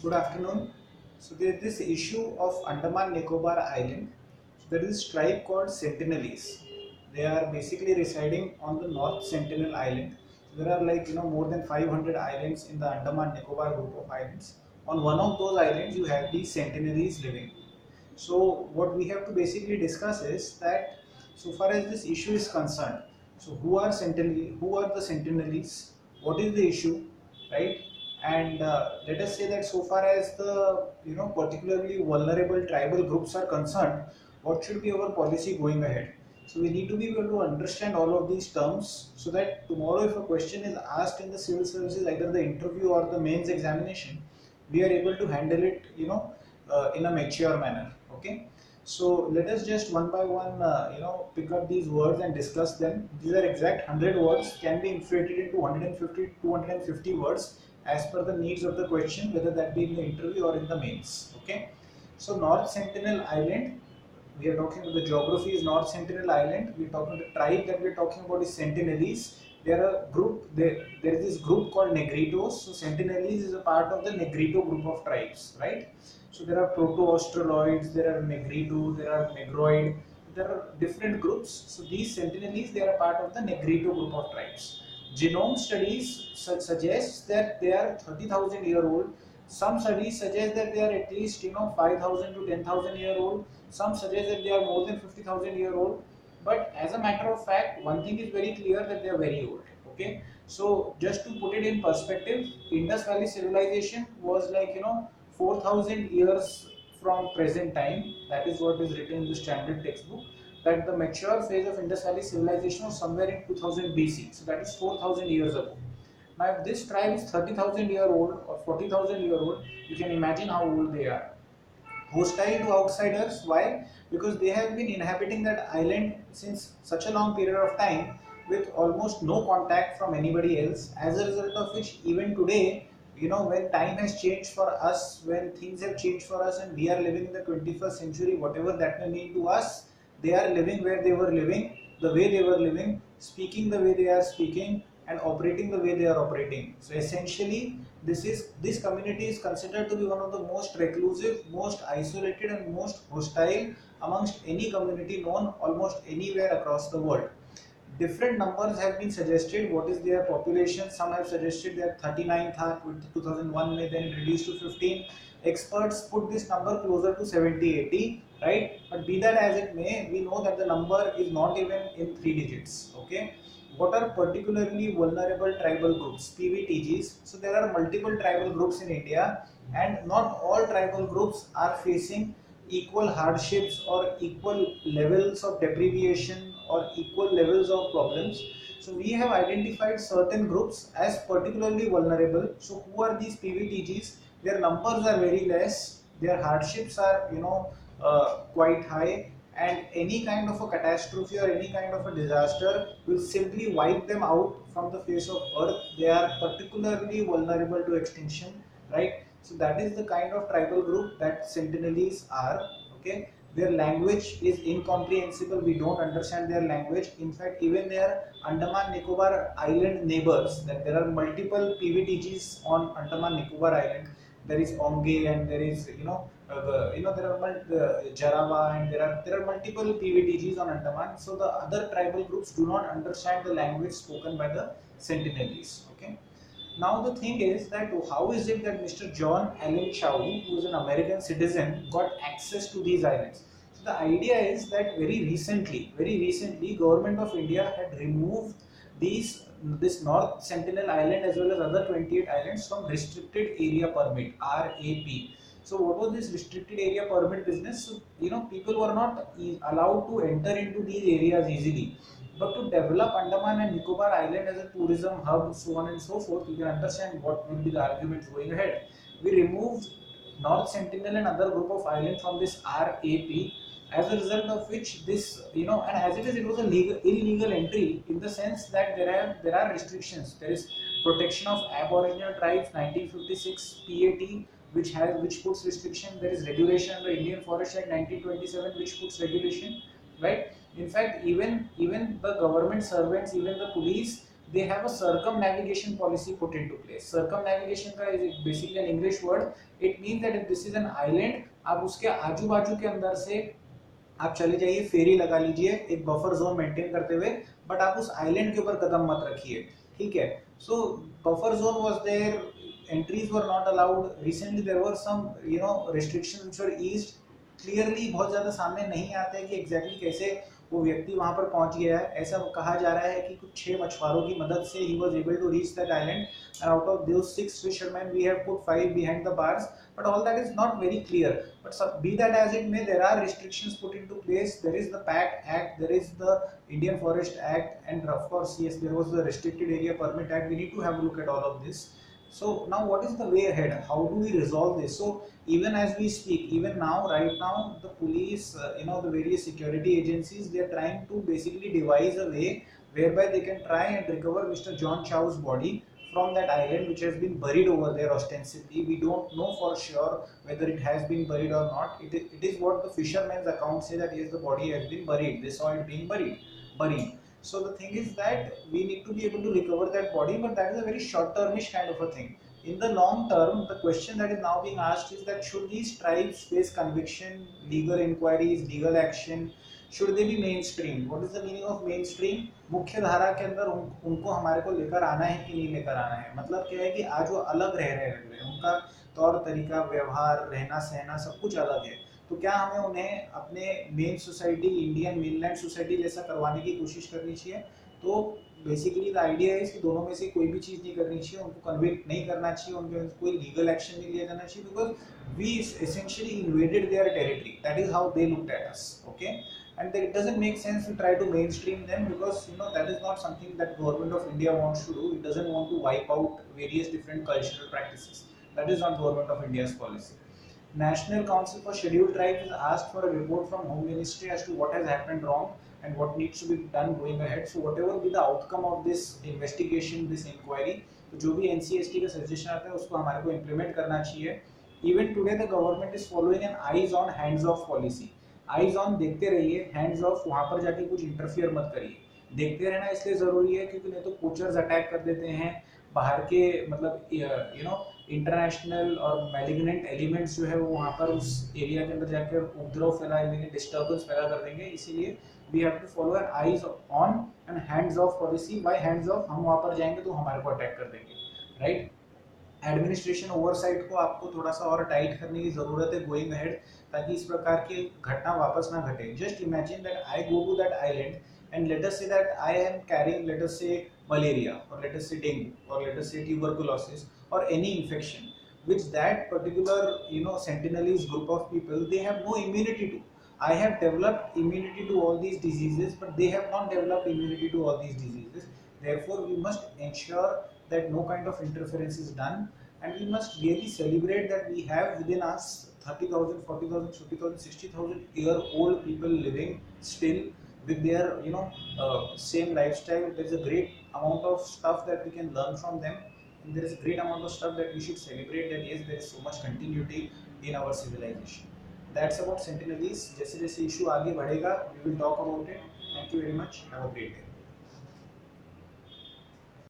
Good afternoon. So there is this issue of Andaman Nicobar Island. So there is a tribe called Sentinelese. They are basically residing on the North Sentinel Island. So there are more than 500 islands in the Andaman Nicobar group of islands. On one of those islands you have these Sentinelese living. So what we have to basically discuss is that so far as this issue is concerned, so who are the Sentinelese? What is the issue, right? And let us say that so far as the particularly vulnerable tribal groups are concerned, what should be our policy going ahead? So we need to be able to understand all of these terms so that tomorrow if a question is asked in the civil services, either the interview or the mains examination, we are able to handle it, in a mature manner. Okay. So let us just one by one, pick up these words and discuss them. These are exact 100 words, can be inflated into 150, 250 words as per the needs of the question, whether that be in the interview or in the mains. Okay. So North Sentinel Island, we are talking about the geography is North Sentinel Island. We are talking about the tribe that we are talking about is Sentinelese. They are a group. There is this group called Negritos. So Sentinelese is a part of the Negrito group of tribes, right? So there are Proto-Australoids, there are Negrito, there are Negroid. There are different groups. So these Sentinelese, they are a part of the Negrito group of tribes. Genome studies suggest that they are 30,000 year old. Some studies suggest that they are at least 5,000 to 10,000 year old. Some suggest that they are more than 50,000 year old. But as a matter of fact, one thing is very clear that they are very old. Okay, so just to put it in perspective, Indus Valley civilization was 4,000 years from present time. That is what is written in the standard textbook. That the mature phase of Indus Valley civilization was somewhere in 2000 BC. So that is 4,000 years ago. Now, if this tribe is 30,000 year old or 40,000 year old, you can imagine how old they are. Hostile to outsiders. Why? Because they have been inhabiting that island since such a long period of time with almost no contact from anybody else. As a result of which, even today, when time has changed for us, when things have changed for us, and we are living in the 21st century, whatever that may mean to us, they are living where they were living, the way they were living, speaking the way they are speaking, and operating the way they are operating. So essentially, this community is considered to be one of the most reclusive, most isolated, and most hostile amongst any community known almost anywhere across the world. Different numbers have been suggested. What is their population? Some have suggested that 39 tha, 2001 may then reduced to 15. Experts put this number closer to 70, 80, right? But be that as it may, we know that the number is not even in 3 digits. Okay. What are particularly vulnerable tribal groups? PVTGs. So there are multiple tribal groups in India, and not all tribal groups are facing equal hardships or equal levels of deprivation or equal levels of problems. So we have identified certain groups as particularly vulnerable. So who are these PVTGs? Their numbers are very less, their hardships are quite high, and any kind of a catastrophe or any kind of a disaster will simply wipe them out from the face of earth. They are particularly vulnerable to extinction, right? So that is the kind of tribal group that Sentinelese are. Okay, their language is incomprehensible. We don't understand their language. In fact, even their Andaman Nicobar Island neighbors, that there are multiple PVTGs on Andaman Nicobar Island. There is Onge, and there is there are Jarawa, and there are multiple PVTGs on Andaman. So the other tribal groups do not understand the language spoken by the Sentinelese. Okay. Now the thing is that how is it that Mr. John Allen Chowdhury, who is an American citizen, got access to these islands? So the idea is that very recently, Government of India had removed this North Sentinel Island as well as other 28 islands from restricted area permit (RAP). So what was this restricted area permit business? So people were not allowed to enter into these areas easily. But to develop Andaman and Nicobar Island as a tourism hub, so on and so forth, you can understand what will be the arguments going ahead. We removed North Sentinel and other group of islands from this RAP, as a result of which this, and as it was a illegal entry in the sense that there are restrictions. There is Protection of Aboriginal Tribes 1956 PAT, which puts restriction. There is regulation under Indian Forest Act 1927, which puts regulation, right? In fact, even the government servants, even the police, they have a circumnavigation policy put into place. Circumnavigation का is basically an English word. It means that if this is an island, आप उसके आजू बाजू के अंदर से आप चले जाइए, फेरी लगा लीजिए एक बफर जोन मेंटेन करते हुए, बट आप उस आइलैंड के ऊपर कदम मत रखिए, ठीक है। So buffer zone was there, entries were not allowed, recently there were some restrictions which were eased. Clearly बहुत ज्यादा सामने नहीं आते हैं कि एग्जैक्टली कैसे वो व्यक्ति वहां पर पहुंच गया है। ऐसा कहा जा रहा है कि कुछ 6 मछुआरों की मदद से ही was able to reach that island, and out of those 6 fishermen we have put 5 behind the bars, but all that is not very clear. But be that as it may, there are restrictions put into place. There is the pact act, there is the Indian forest act, and of course yes, there was the restricted area permit act. We need to have a look at all of this. So now what is the way ahead? How do we resolve this? So even as we speak, even now, right now, the police, the various security agencies, they are trying to basically devise a way whereby they can try and recover Mr. John Chow's body from that island which has been buried over there ostensibly. We don't know for sure whether it has been buried or not. It is what the fishermen's account say, that yes, the body has been buried. They saw it being buried. So the thing is that we need to be able to recover that body, but that is a very short-termish kind of a thing. In the long term, the question that is now being asked is that should these tribes face conviction, legal inquiries, legal action? Should they be mainstream? What is the meaning of mainstream? मुख्य धारा के अंदर उनको हमारे को लेकर आना है कि नहीं लेकर आना है। मतलब क्या है कि आज वो अलग रह रहे हैं, उनका तौर तरीका, व्यवहार, रहना सहना सब कुछ अलग है। तो क्या हमें उन्हें अपने main society, Indian mainland society जैसा करवाने की कोशिश करनी चाहिए? तो बेसिकली द आइडिया है कि दोनों में से कोई भी चीज़ नहीं करनी चाहिए, उनको कन्विक्ट नहीं करना चाहिए, उनके कोई लीगल एक्शन नहीं लिया जाना चाहिए, because we essentially invaded their territory. That is how they looked at us, okay? And it doesn't make sense to try to mainstream them, because that is not something that government of India wants to do. It doesn't want to wipe out various different cultural practices. That is not government of India's policy. National Council for Scheduled Tribes has asked for a report from Home Ministry as to what has happened wrong and what needs to be done going ahead. So whatever be the outcome of this investigation, this inquiry, तो जो भी NCST का suggestion आता है उसको हमारे को implement करना चाहिए। Even today the government is following an eyes on hands off policy. Eyes on देखते रहिए, hands off वहाँ पर जाके कुछ इंटरफियर मत करिए। देखते रहना इसलिए ज़रूरी है क्योंकि नहीं तो पोचर्स अटैक कर देते हैं, बाहर के मतलब इंटरनेशनल और मैलिग्नेंट एलिमेंट्स जो है वो वहाँ पर उस एरिया के अंदर जाकर उपद्रव फैला देंगे, डिस्टर्बेंस पैदा कर देंगे। इसीलिए we have to follow an eyes on and hands off policy. By hands off, हम वहाँ पर जाएंगे तो हमारे को अटैक कर देंगे, राइट। एडमिनिस्ट्रेशन ओवरसाइट को आपको थोड़ा सा और टाइट करने की जरूरत है गोइंग अहेड, ताकि इस प्रकार की घटना वापस ना घटे। Just imagine that I go to that island and let us say that I am carrying, let us say, malaria, or let us say dengue, or let us say tuberculosis, or any infection which that particular Sentinelese group of people, they have no immunity to. I have developed immunity to all these diseases, but they have not developed immunity to all these diseases. Therefore we must ensure that no kind of interference is done, and we must really celebrate that we have within us 30,000, 40,000, 50,000, 60,000 year old people living still with their same lifestyle. There is a great amount of stuff that we can learn from them, and there is a great amount of stuff that we should celebrate, that yes, there is so much continuity in our civilization. That's about Sentinelese. जैसे जैसे issue आगे बढ़ेगा we will talk about it. Thank you very much. Have a great day.